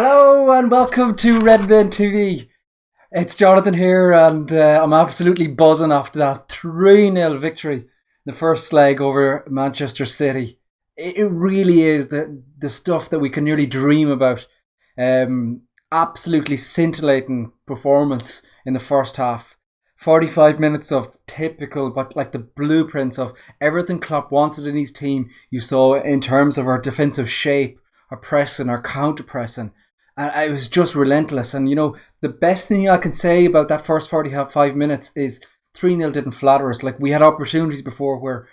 Hello and welcome to Redmen TV. It's Jonathan here, and I'm absolutely buzzing after that 3-0 victory in the first leg over Manchester City. It really is the stuff that we can nearly dream about. Absolutely scintillating performance in the first half. 45 minutes of typical, but like the blueprints of everything Klopp wanted in his team. You saw in terms of our defensive shape, our pressing, our counter pressing. And it was just relentless. And, the best thing I can say about that first 45 minutes is 3-0 didn't flatter us. Like, we had opportunities before where,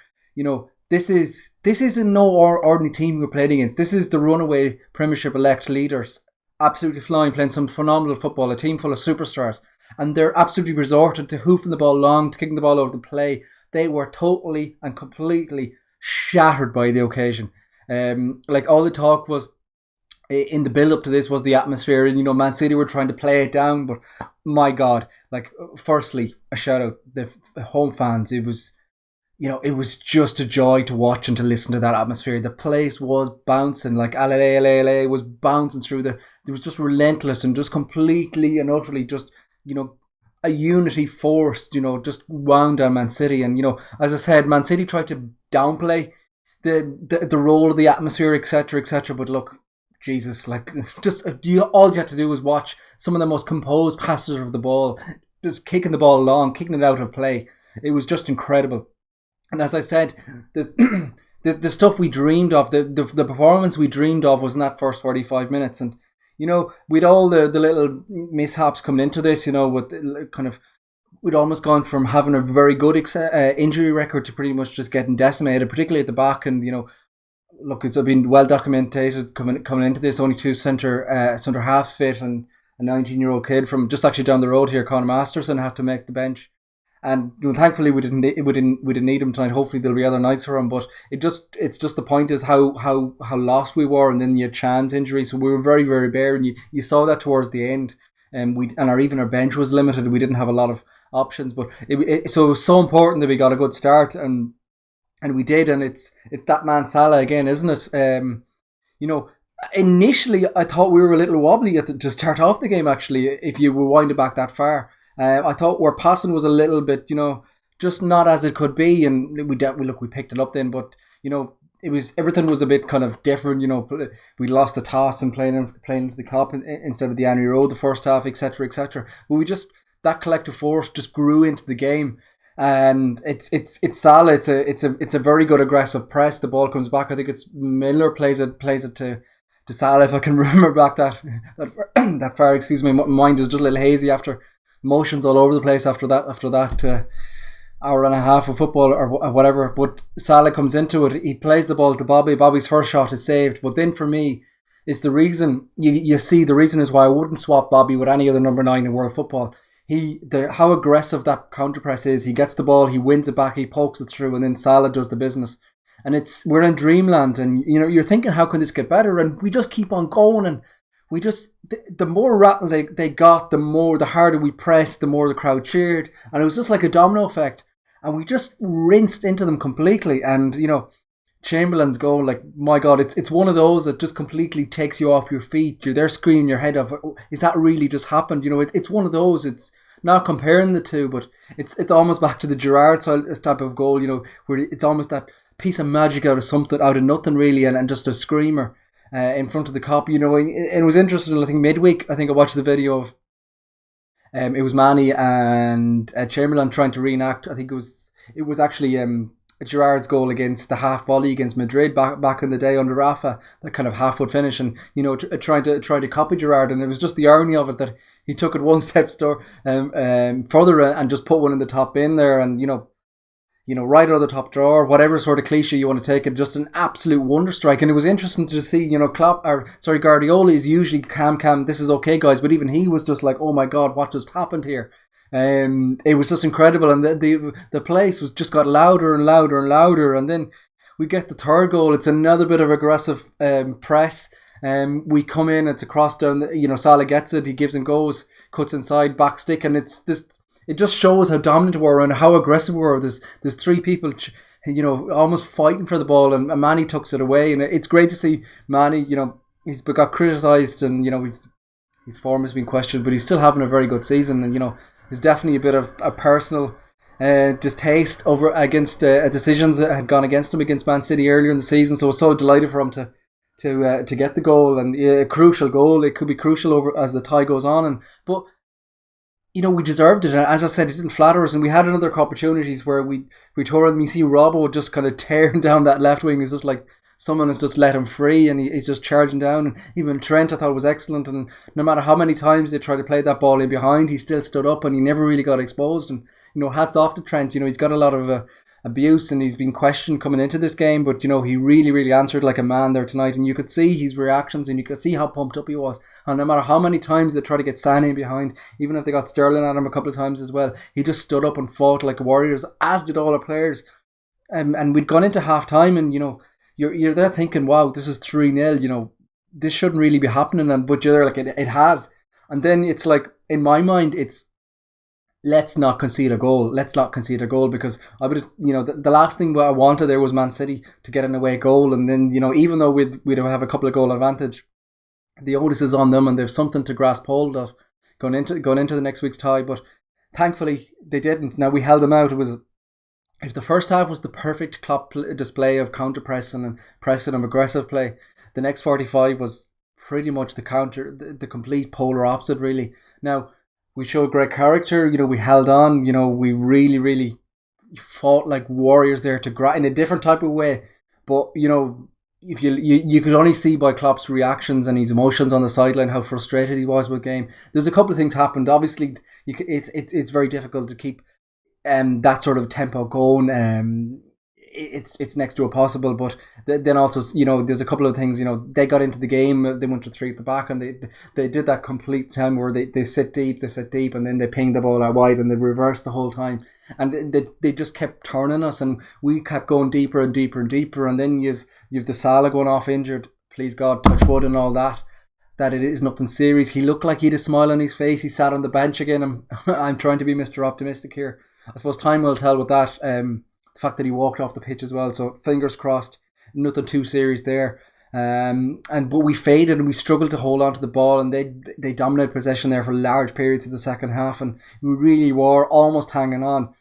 this isn't no ordinary team we're playing against. This is the runaway Premiership elect leaders. Absolutely flying, playing some phenomenal football, a team full of superstars. And they're absolutely resorted to hoofing the ball long, to kicking the ball over the play. They were totally and completely shattered by the occasion. All the talk was in the build up to this was the atmosphere, and Man City were trying to play it down, but my God, firstly, a shout out the home fans. It was just a joy to watch and to listen to that atmosphere. The place was bouncing, like LA was bouncing through it was just relentless and just completely and utterly just a unity force, just wound down Man City. And as I said, Man City tried to downplay the role of the atmosphere, etc., etc. But look, Jesus, all you had to do was watch some of the most composed passers of the ball, just kicking the ball long, kicking it out of play. It was just incredible. And as I said, the stuff we dreamed of, the performance we dreamed of was in that first 45 minutes. And, with all the little mishaps coming into this, with we'd almost gone from having a very good injury record to pretty much just getting decimated, particularly at the back. And, look, it's been well documented coming into this. Only two centre half fit, and a 19-year-old kid from just actually down the road here, Conor Masterson, had to make the bench. And thankfully we didn't need him tonight. Hopefully there'll be other nights for him. But it's just the point is how lost we were, and then you had Chan's injury, so we were very, very bare, and you saw that towards the end. And our bench was limited. We didn't have a lot of options, but so it was so important that we got a good start, and we did. And it's that man Salah again, isn't it? Initially I thought we were a little wobbly to start off the game. Actually, if you rewind it back that far. I thought our passing was a little bit, just not as it could be, and we picked it up then, but everything was a bit kind of different. We lost the toss and playing into the Kop instead of the Annie Road the first half, etc., etc. But that collective force just grew into the game, and it's Salah. It's a very good aggressive press. The ball comes back. I think it's Miller plays it to Salah. If I can remember back that far, excuse me, my mind is just a little hazy after. Emotions all over the place after that hour and a half of football or whatever. But Salah comes into it. He plays the ball to Bobby. Bobby's first shot is saved. But then for me, is the reason you see the reason is why I wouldn't swap Bobby with any other number 9 in world football. How aggressive that counter press is. He gets the ball, he wins it back, he pokes it through, and then Salah does the business. And we're in Dreamland, and you're thinking, how can this get better? And we just keep on going, and we just, the more rattle they got, the harder we pressed, the more the crowd cheered. And it was just like a domino effect. And we just rinsed into them completely. And, Chamberlain's goal, my God, it's one of those that just completely takes you off your feet. You're there screaming your head off. Is that really just happened? It's one of those. It's not comparing the two, but it's almost back to the Gerrard type of goal, where it's almost that piece of magic out of nothing really, and just a screamer. In front of the Kop, it was interesting. I think midweek, I watched the video of it was Manny and Chamberlain trying to reenact. I think it was actually Gerrard's goal against the half volley against Madrid back in the day under Rafa, that kind of half foot finish, and trying to copy Gerrard. And it was just the irony of it that he took it one step further and just put one in the top bin there, and right out of the top drawer, whatever sort of cliche you want to take it, just an absolute wonder strike. And it was interesting to see, Guardiola is usually calm, this is okay guys, but even he was just like, oh my God, what just happened here? It was just incredible, and the place was just got louder and louder and louder. And then we get the third goal. It's another bit of aggressive press. We come in, it's a cross down, Salah gets it, he gives and goes, cuts inside, back stick, and it's just, it just shows how dominant we were and how aggressive we were. There's three people, almost fighting for the ball, and Manny tucks it away. And it's great to see Manny, he's got criticised, and his form has been questioned, but he's still having a very good season. And there's definitely a bit of a personal distaste over against decisions that had gone against him against Man City earlier in the season. So I was so delighted for him to get the goal, and a crucial goal. It could be crucial over as the tie goes on, but we deserved it. And as I said, it didn't flatter us, and we had another opportunities where we tore him. You see Robbo just kind of tearing down that left wing. It's just like someone has just let him free, and he's just charging down. And even Trent, I thought, was excellent. And no matter how many times they tried to play that ball in behind, he still stood up, and he never really got exposed. And hats off to Trent. He's got a lot of abuse, and he's been questioned coming into this game, but he really, really answered like a man there tonight. And you could see his reactions, and you could see how pumped up he was. And no matter how many times they tried to get Sané behind, even if they got Sterling at him a couple of times as well, he just stood up and fought like warriors, as did all the players. And we'd gone into half time, and you're there thinking, wow, this is 3-0, this shouldn't really be happening, but you're there like it has. And then it's like, in my mind, it's let's not concede a goal. Let's not concede a goal, because I would, the last thing I wanted there was Man City to get an away goal, and then even though we'd have a couple of goal advantage, the onus is on them, and they've something to grasp hold of going into the next week's tie. But thankfully they didn't. Now we held them out. If the first half was the perfect Klopp display of counter pressing and aggressive play, the next 45 was pretty much the complete polar opposite, really. Now, we showed great character. We held on. We really, really fought like warriors there in a different type of way. But if you could only see by Klopp's reactions and his emotions on the sideline how frustrated he was with the game. There's a couple of things happened. Obviously, it's very difficult to keep that sort of tempo going. It's next to impossible. But then also, there's a couple of things. They got into the game. They went to 3 at the back, and they did that complete time where they sit deep, and then they ping the ball out wide, and they reversed the whole time. And they just kept turning us, and we kept going deeper and deeper and deeper. And then you've the Salah going off injured. Please God, touch wood and all that. That it is nothing serious. He looked like he had a smile on his face. He sat on the bench again. I'm trying to be Mr. Optimistic here. I suppose time will tell with that. The fact that he walked off the pitch as well. So fingers crossed, nothing too serious there. But we faded, and we struggled to hold on to the ball, and they dominated possession there for large periods of the second half, and we really were almost hanging on.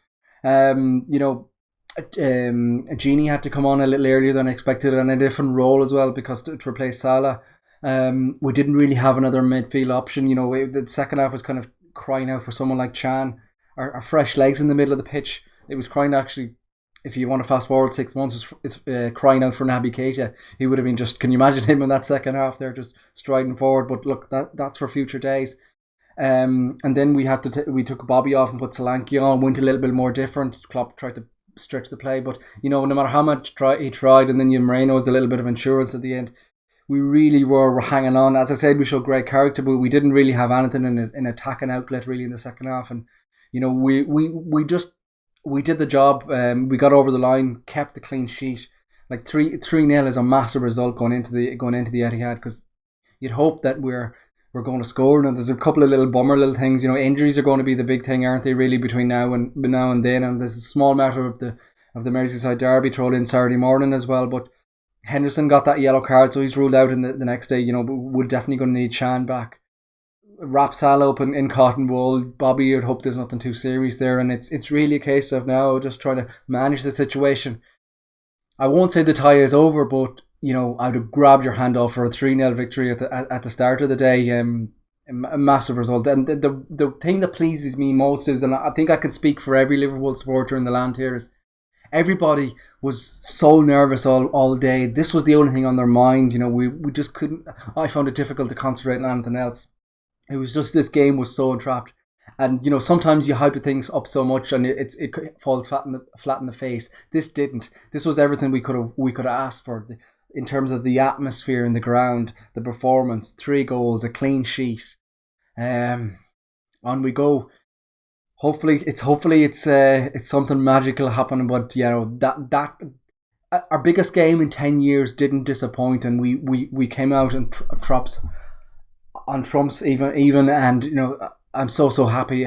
Genie had to come on a little earlier than expected, and a different role as well, because to replace Salah. We didn't really have another midfield option. The second half was kind of crying out for someone like Chan, or fresh legs in the middle of the pitch. It was crying, actually. If you want to fast forward 6 months, it's crying out for Naby Keita. He would have been just, can you imagine him in that second half there, just striding forward? But look, that's for future days. And then we took Bobby off and put Solanke on, went a little bit more different. Klopp tried to stretch the play, but no matter how much he tried, and then Moreno was a little bit of insurance at the end. We really were hanging on. As I said, we showed great character, but we didn't really have anything in attacking outlet really in the second half. And we did the job. We got over the line, kept the clean sheet. Like 3-0 is a massive result going into the Etihad, because you'd hope that we're going to score. And there's a couple of little things. Injuries are going to be the big thing, aren't they? Really, between now and then. And there's a small matter of the Merseyside derby thrown in Saturday morning as well. But Henderson got that yellow card, so he's ruled out in the next day. But we're definitely going to need Chan back. Wrap Salah up in cotton wool. Bobby, you'd hope there's nothing too serious there, and it's really a case of now just trying to manage the situation. I won't say the tie is over, but I would have grabbed your hand off for a 3-0 victory at the start of the day. A massive result. And the thing that pleases me most is, and I think I can speak for every Liverpool supporter in the land here, is everybody was so nervous all day. This was the only thing on their mind. We just couldn't. I found it difficult to concentrate on anything else. It was just, this game was so entrapped, and sometimes you hype things up so much and it falls flat in the face. This didn't. This was everything we could have asked for in terms of the atmosphere in the ground, the performance, 3 goals, a clean sheet. On we go. Hopefully it's something magical happening. But that our biggest game in 10 years didn't disappoint, and we came out and on trumps even, and I'm so happy.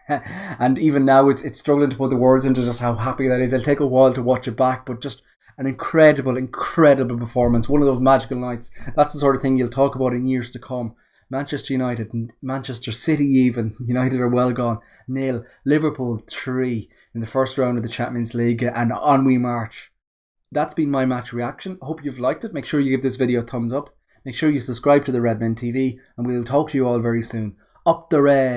And even now it's struggling to put the words into just how happy that is. It'll take a while to watch it back, but just An incredible, incredible performance. One of those magical nights. That's the sort of thing you'll talk about in years to come. Manchester United, Manchester City even, United are well gone, 0. Liverpool 3 in the first round of the Champions League, and on we march. That's been my match reaction. I hope you've liked it. Make sure you give this video a thumbs up. Make sure you subscribe to the Redmen TV, and we'll talk to you all very soon. Up the Red!